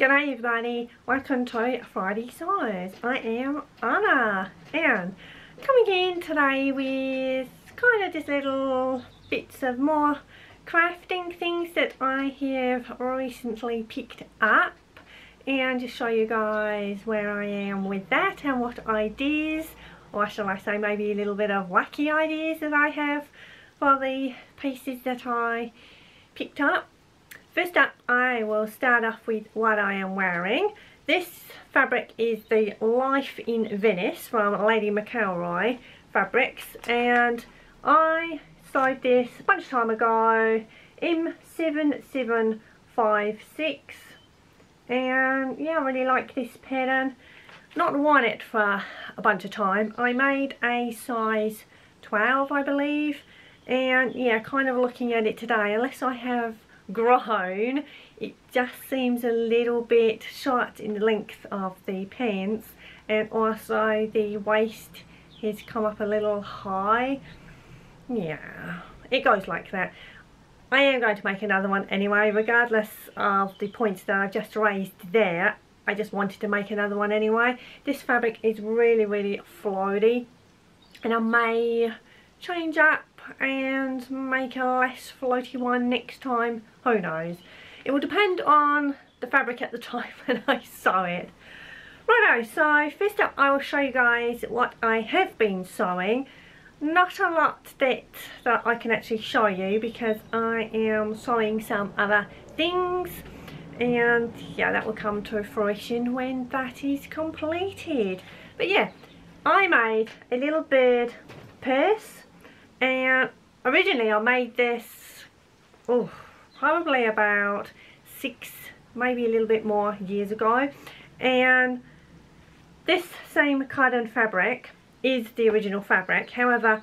G'day everybody, welcome to Friday Sews. I am Anna and coming in today with kind of just little bits of more crafting things that I have recently picked up, and just show you guys where I am with that and what ideas, or shall I say maybe a little bit of wacky ideas that I have for the pieces that I picked up. First up, I will start off with what I am wearing. This fabric is the Life in Venice from Lady McElroy Fabrics, and I sewed this a bunch of time ago, M7756, and yeah, I really like this pattern. Not worn it for a bunch of time. I made a size 12 I believe, and yeah, kind of looking at it today, unless I have grown, it just seems a little bit short in the length of the pants, and also the waist has come up a little high. Yeah, it goes like that. I am going to make another one anyway, regardless of the points that I've just raised there. I just wanted to make another one anyway. This fabric is really floaty, and I may change up and make a less floaty one next time. Who knows? It will depend on the fabric at the time when I sew it. Righto, so first up I will show you guys what I have been sewing. Not a lot that I can actually show you because I am sewing some other things, and yeah, that will come to fruition when that is completed. But yeah, I made a little bird purse, and originally I made this probably about 6, maybe a little bit more years ago, and this same cotton fabric is the original fabric. However,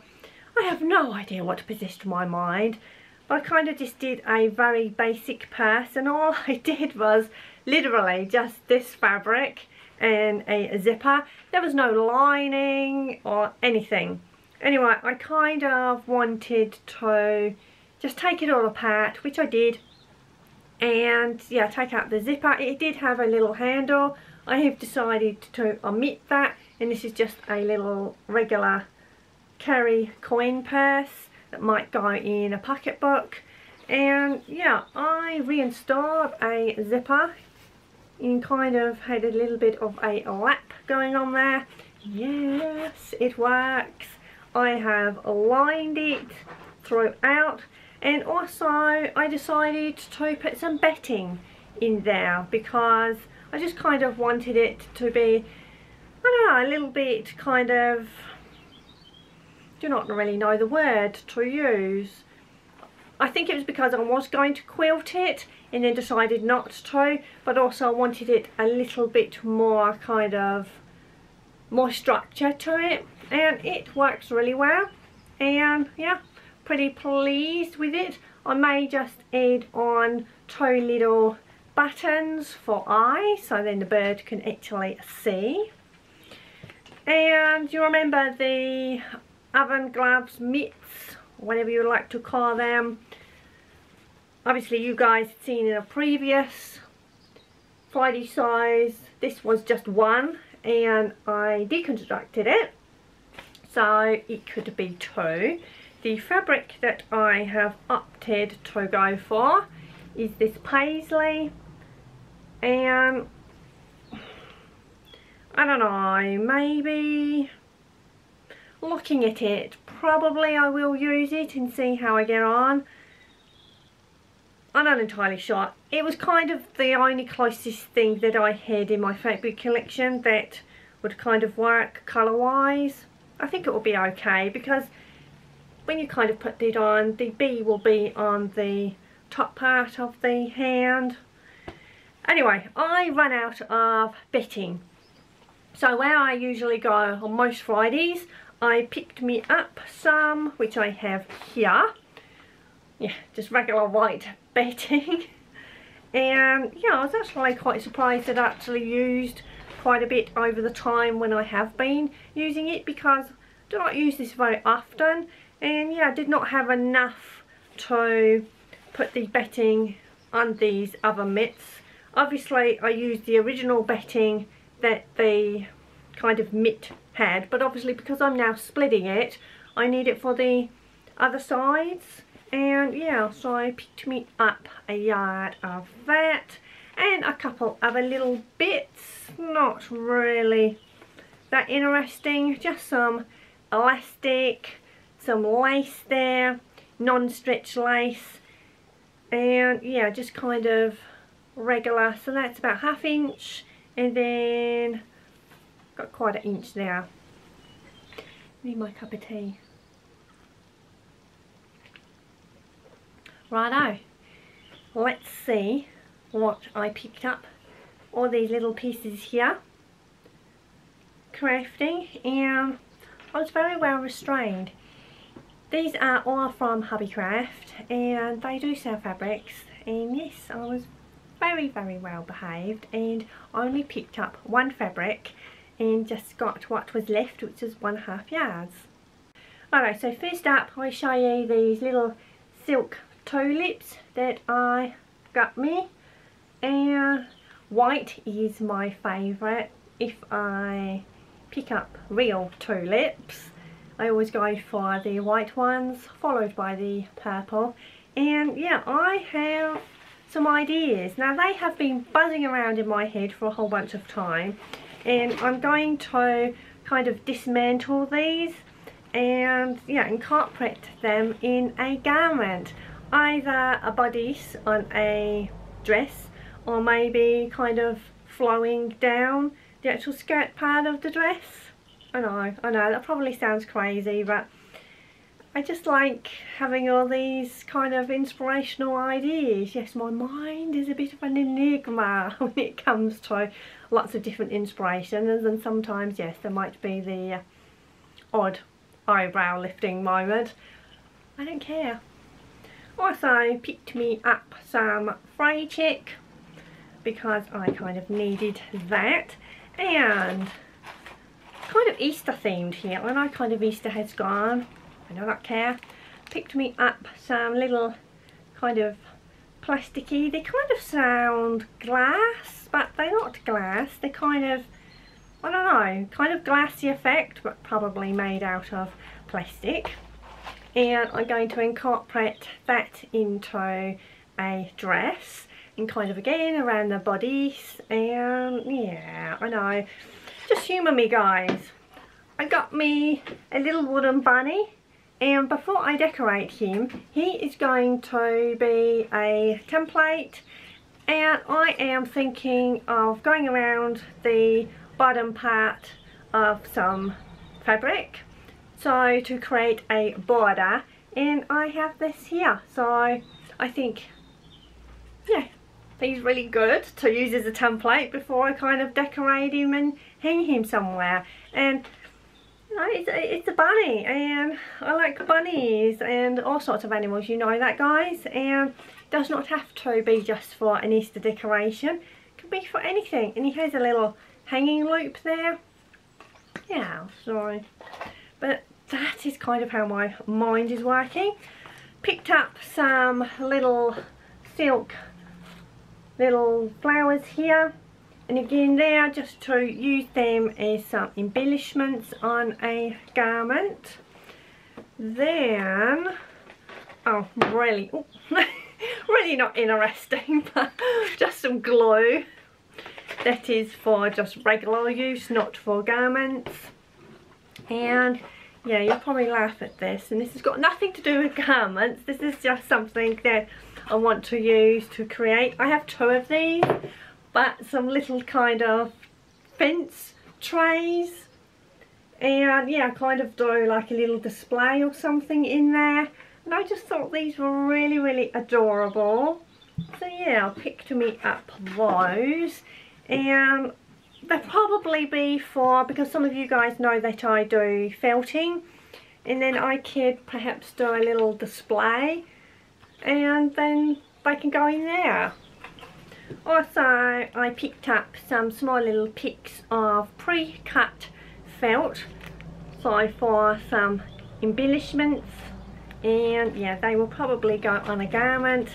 I have no idea what possessed my mind, but I kind of just did a very basic purse, and all I did was literally just this fabric and a zipper. There was no lining or anything. Anyway, I kind of wanted to just take it all apart, which I did, and yeah, take out the zipper. It did have a little handle. I have decided to omit that, and this is just a little regular carry coin purse that might go in a pocketbook. And yeah, I reinstalled a zipper and kind of had a little bit of a lap going on there. Yes, it works. I have lined it throughout, and also I decided to put some batting in there because I just kind of wanted it to be, I don't know, a little bit kind of, do not really know the word to use. I think it was because I was going to quilt it and then decided not to, but also I wanted it a little bit more kind of more structure to it, and it works really well, and yeah, pretty pleased with it. I may just add on 2 little buttons for eyes, so then the bird can actually see. And you remember the oven gloves, mitts, whatever you like to call them. Obviously you guys have seen in a previous Friday Sews, this was just one, and I deconstructed it so it could be 2. The fabric that I have opted to go for is this paisley, and I don't know, maybe looking at it, probably I will use it and see how I get on. I'm not entirely sure. It was kind of the only closest thing that I had in my fabric collection that would kind of work colour wise. I think it will be okay because when you kind of put it on, the bee will be on the top part of the hand. Anyway, I run out of batting, so where I usually go on most Fridays, I picked me up some, which I have here. Yeah, just regular white batting. And yeah, I was actually quite surprised it actually used quite a bit over the time when I have been using it, because I do not use this very often, and yeah, I did not have enough to put the batting on these other mitts. Obviously I used the original betting that the kind of mitt had, but obviously because I'm now splitting it, I need it for the other sides. And yeah, so I picked me up a yard of that and a couple other little bits, not really that interesting, just some elastic, some lace there, non-stretch lace, and yeah, just kind of regular. So that's about 1/2 inch, and then got quite an inch there. Need my cup of tea. Righto, let's see what I picked up. All these little pieces here, crafting, and I was very well restrained. These are all from Hobbycraft, and they do sell fabrics, and yes, I was very well behaved, and I only picked up one fabric and just got what was left, which is 1/2 yards. Alright, so first up I show you these little silk tulips that I got me, and white is my favourite. If I pick up real tulips, I always go for the white ones, followed by the purple. And yeah, I have some ideas. Now they have been buzzing around in my head for a whole bunch of time, and I'm going to kind of dismantle these and yeah, incorporate them in a garment. Either a bodice on a dress, or maybe kind of flowing down the actual skirt part of the dress. I know, that probably sounds crazy, but I just like having all these kind of inspirational ideas. Yes, my mind is a bit of an enigma when it comes to lots of different inspirations, and sometimes, yes, there might be the odd eyebrow lifting moment. I don't care. Also picked me up some fray check because I kind of needed that, and kind of Easter themed here. I know kind of Easter has gone, I do not care. Picked me up some little kind of plasticky, they kind of sound glass, but they're not glass, they're kind of, I don't know, kind of glassy effect, but probably made out of plastic. And I'm going to incorporate that into a dress, and kind of again around the bodice, and yeah, I know, just humour me guys. I got me a little wooden bunny, and before I decorate him, he is going to be a template, and I am thinking of going around the bottom part of some fabric, so to create a border, and I have this here. So I think, yeah, he's really good to use as a template before I kind of decorate him and hang him somewhere. And you know, it's a bunny, and I like bunnies and all sorts of animals, you know that guys, and it does not have to be just for an Easter decoration, it can be for anything. And he has a little hanging loop there, yeah, so, but that is kind of how my mind is working. Picked up some little silk little flowers here, and again there just to use them as some embellishments on a garment. Then, oh really, really not interesting, but just some glue that is for just regular use, not for garments. And yeah, you'll probably laugh at this, and this has got nothing to do with garments, this is just something that I want to use to create. I have 2 of these, but some little kind of fence trays, and yeah, kind of do like a little display or something in there, and I just thought these were really adorable. So yeah, I picked me up those, and they'll probably be for, because some of you guys know that I do felting, and then I could perhaps do a little display, and then they can go in there. Also, I picked up some small little picks of pre-cut felt, so for some embellishments, and yeah, they will probably go on a garment.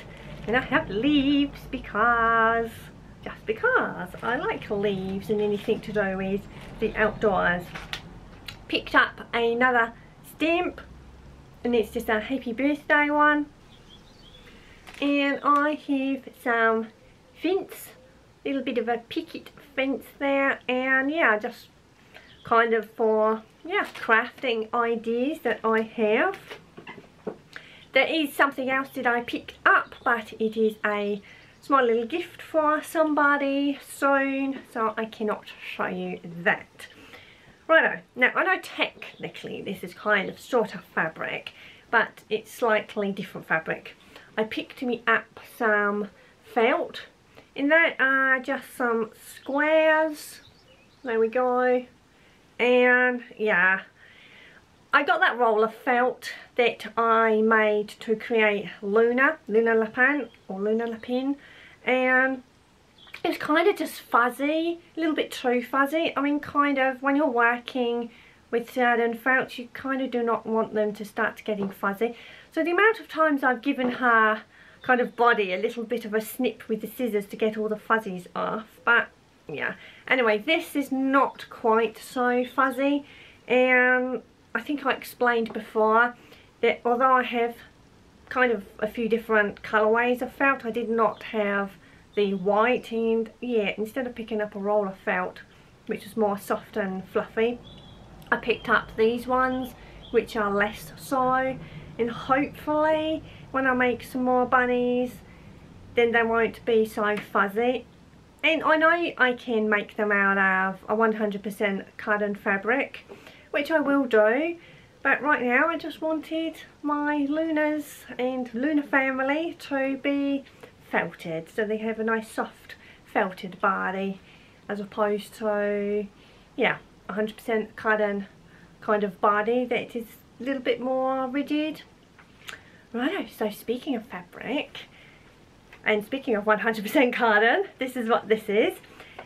And I have leaves because just because I like leaves and anything to do with the outdoors. Picked up another stamp, and it's just a happy birthday one. And I have some fence, a little bit of a picket fence there, and yeah, just kind of for, yeah, crafting ideas that I have. There is something else that I picked up, but it is a small little gift for somebody soon, so I cannot show you that. Righto, now I know technically this is kind of sort of fabric, but it's slightly different fabric. I picked me up some felt, and that are just some squares. There we go. And yeah, I got that roll of felt that I made to create Luna Lapin, and it was kind of just fuzzy, a little bit too fuzzy. I mean, kind of when you're working with certain felts, you kind of do not want them to start getting fuzzy. So the amount of times I've given her kind of body a little bit of a snip with the scissors to get all the fuzzies off, but yeah. Anyway, this is not quite so fuzzy, and I think I explained before that although I have kind of a few different colourways of felt, I did not have the white, and yeah, instead of picking up a roll of felt which is more soft and fluffy, I picked up these ones which are less so, and hopefully when I make some more bunnies then they won't be so fuzzy. And I know I can make them out of a 100% cotton fabric, which I will do, but right now I just wanted my Lunas and Luna family to be felted, so they have a nice soft felted body as opposed to, yeah, 100% cotton kind of body that is a little bit more rigid. Righto, so speaking of fabric and speaking of 100% cotton, this is what this is.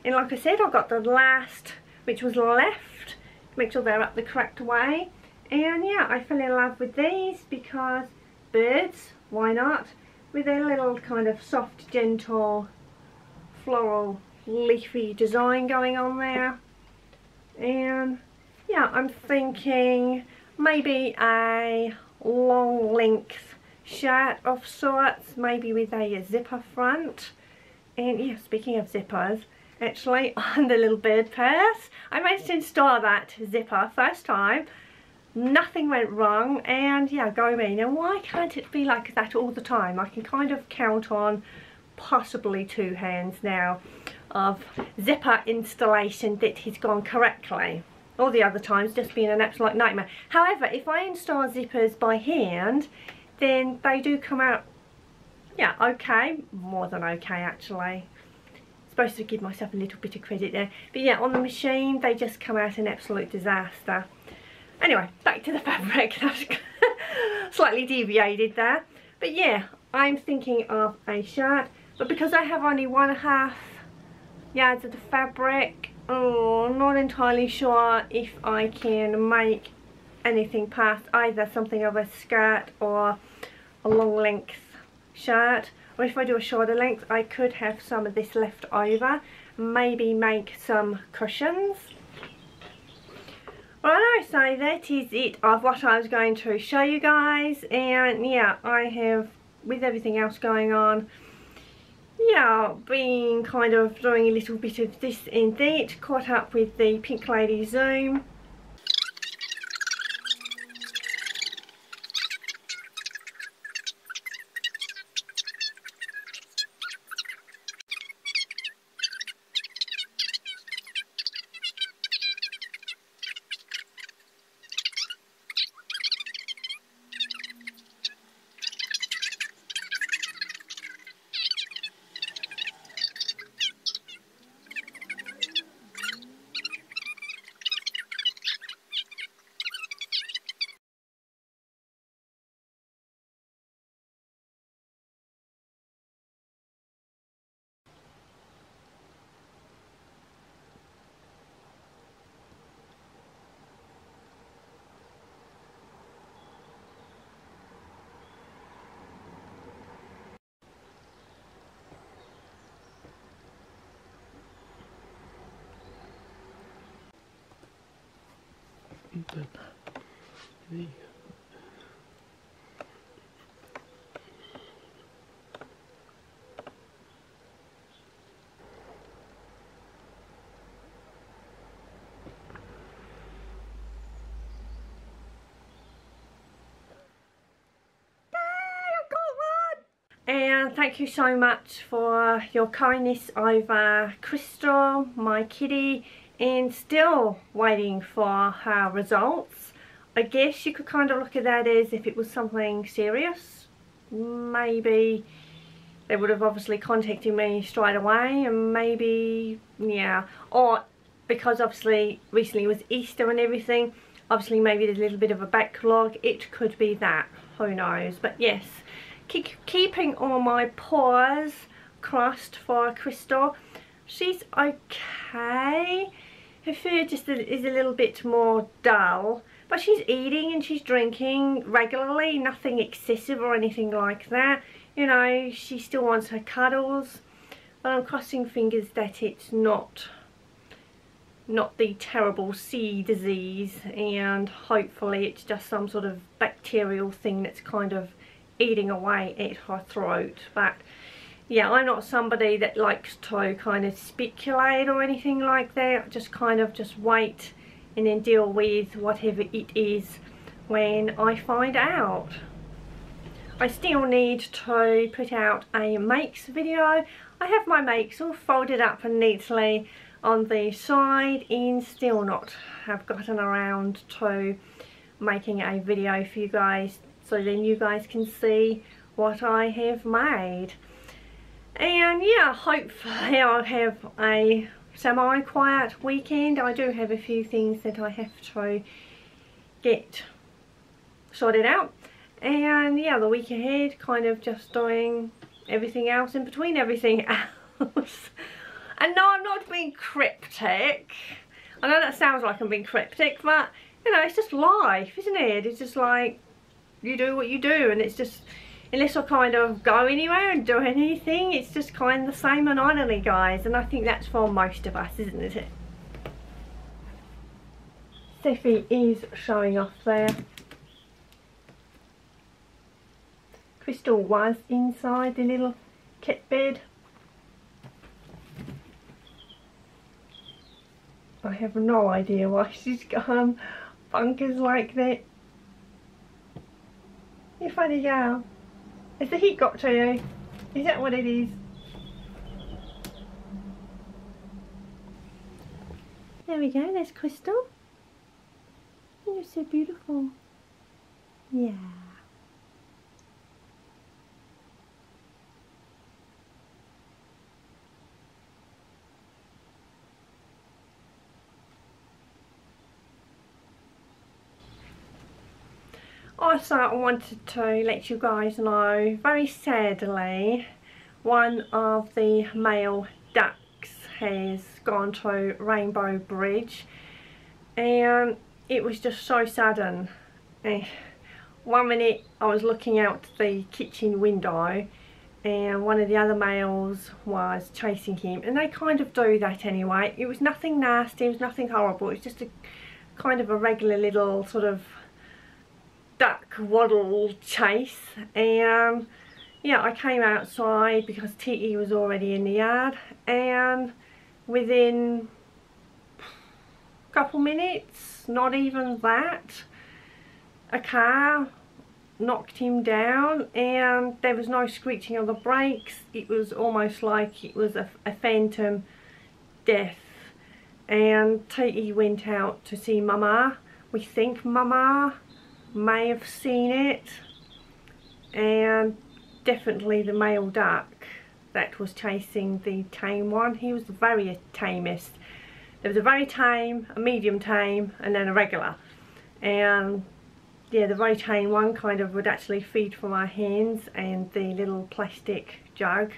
And like I said, I got the last which was left, make sure they're up the correct way. And yeah, I fell in love with these because birds, why not? With their little kind of soft, gentle, floral, leafy design going on there. And yeah, I'm thinking maybe a long length shirt of sorts, maybe with a zipper front. And yeah, speaking of zippers, actually on the little bird purse, I managed to install that zipper first time. Nothing went wrong, and yeah, go me. Now why can't it be like that all the time? I can kind of count on possibly 2 hands now of zipper installation that has gone correctly. All the other times just being an absolute nightmare. However, if I install zippers by hand, then they do come out, yeah, okay, more than okay actually. Supposed to give myself a little bit of credit there, but yeah, on the machine they just come out an absolute disaster. Anyway, back to the fabric. That was slightly deviated there, but yeah, I'm thinking of a shirt, but because I have only 1.5 yards of the fabric, I'm not entirely sure if I can make anything past either something of a skirt or a long length shirt. Or if I do a shorter length, I could have some of this left over, maybe make some cushions. Alright, so that is it of what I was going to show you guys. And yeah, I have, with everything else going on, yeah, been kind of doing a little bit of this and that, caught up with the Pink Lady Zoom. There you go. And thank you so much for your kindness over Crystal, my kitty, and still waiting for her results. I guess you could kind of look at that as if it was something serious. Maybe they would have obviously contacted me straight away, and maybe, yeah, or because obviously recently was Easter and everything, obviously maybe there's a little bit of a backlog. It could be that, who knows. But yes, keeping all my paws crossed for Crystal. She's okay. Her fur just is a little bit more dull, but she's eating and she's drinking regularly, nothing excessive or anything like that. You know, she still wants her cuddles, but I'm crossing fingers that it's not the terrible C disease, and hopefully it's just some sort of bacterial thing that's kind of eating away at her throat. But yeah, I'm not somebody that likes to kind of speculate or anything like that. Just kind of just wait and then deal with whatever it is when I find out. I still need to put out a makes video. I have my makes all folded up and neatly on the side, and still not have gotten around to making a video for you guys, so then you guys can see what I have made. And yeah, hopefully I'll have a semi-quiet weekend. I do have a few things that I have to get sorted out, and yeah, the week ahead kind of just doing everything else in between everything else. And no, I'm not being cryptic. I know that sounds like I'm being cryptic, but you know, it's just life, isn't it? It's just like, you do what you do, and it's just, unless I kind of go anywhere and do anything, it's just kind of the same monotony, guys. And I think that's for most of us, isn't it? Steffi is showing off there. Crystal was inside the little kit bed. I have no idea why she's gone bonkers like that. You funny girl. Has the heat got to you? Is that what it is? There we go, there's Crystal. You're so beautiful. Yeah. Also, I wanted to let you guys know, very sadly, one of the male ducks has gone to Rainbow Bridge, and it was just so sudden. 1 minute I was looking out the kitchen window and one of the other males was chasing him, and they kind of do that anyway. It was nothing nasty, it was nothing horrible, it was just a kind of a regular little sort of duck waddle chase. And yeah, I came outside because Titi was already in the yard, and within a couple minutes, not even that, a car knocked him down, and there was no screeching of the brakes. It was almost like it was a phantom death. And Titi went out to see Mama. We think Mama may have seen it, and definitely the male duck that was chasing the tame one. He was the very tamest. There was a very tame, a medium tame, and then a regular. And yeah, the very tame one kind of would actually feed from our hands and the little plastic jug.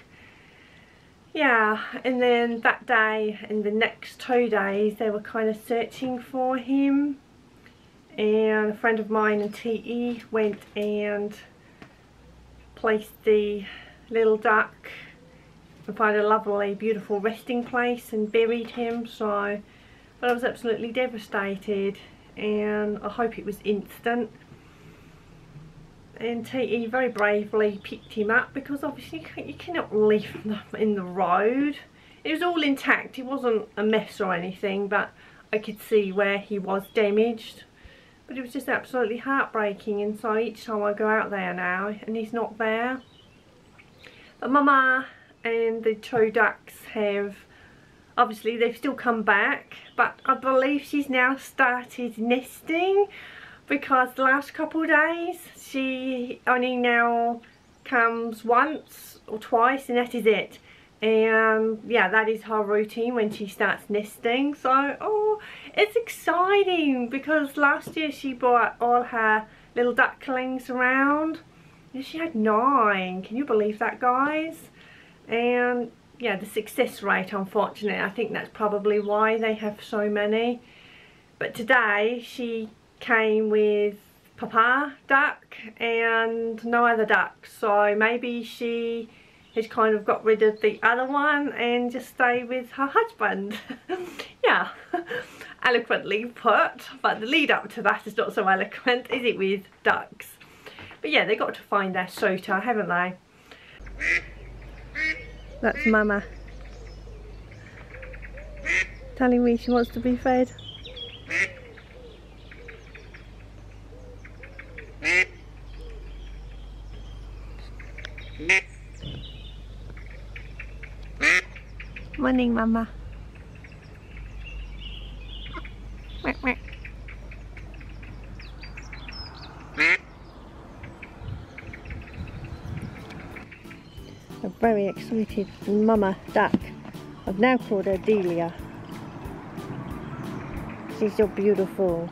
Yeah, and then that day and the next 2 days they were kind of searching for him. And a friend of mine and T.E. went and placed the little duck and found a lovely beautiful resting place and buried him. So, but I was absolutely devastated, and I hope it was instant. And Titi very bravely picked him up, because obviously you cannot leave them in the road. It was all intact, it wasn't a mess or anything, but I could see where he was damaged. But it was just absolutely heartbreaking, and so each time I go out there now and he's not there. But Mama and the two ducks have, obviously they've still come back, but I believe she's now started nesting, because the last couple of days she only now comes once or twice and that is it. And yeah, that is her routine when she starts nesting. So oh, it's exciting, because last year she brought all her little ducklings around and she had 9. Can you believe that, guys? And yeah, the success rate, unfortunately, I think that's probably why they have so many. But today she came with Papa duck and no other ducks, so maybe she has kind of got rid of the other one and just stay with her husband. Yeah, eloquently put, but the lead up to that is not so eloquent, is it, with ducks? But yeah, they got to find their suitor, haven't they? That's Mama telling me she wants to be fed. Morning, Mama. A very excited Mama duck. I've now called her Delia. She's so beautiful.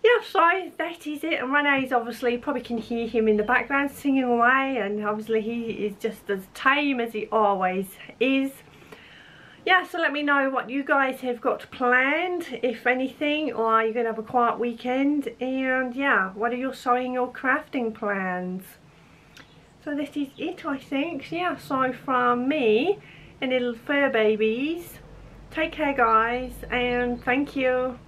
Yeah, so that is it. And Renee's obviously, you probably can hear him in the background singing away, and obviously he is just as tame as he always is. Yeah, so let me know what you guys have got planned, if anything, or are you going to have a quiet weekend? And yeah, what are your sewing or crafting plans? So this is it, I think. Yeah, so from me and little fur babies, take care guys, and thank you.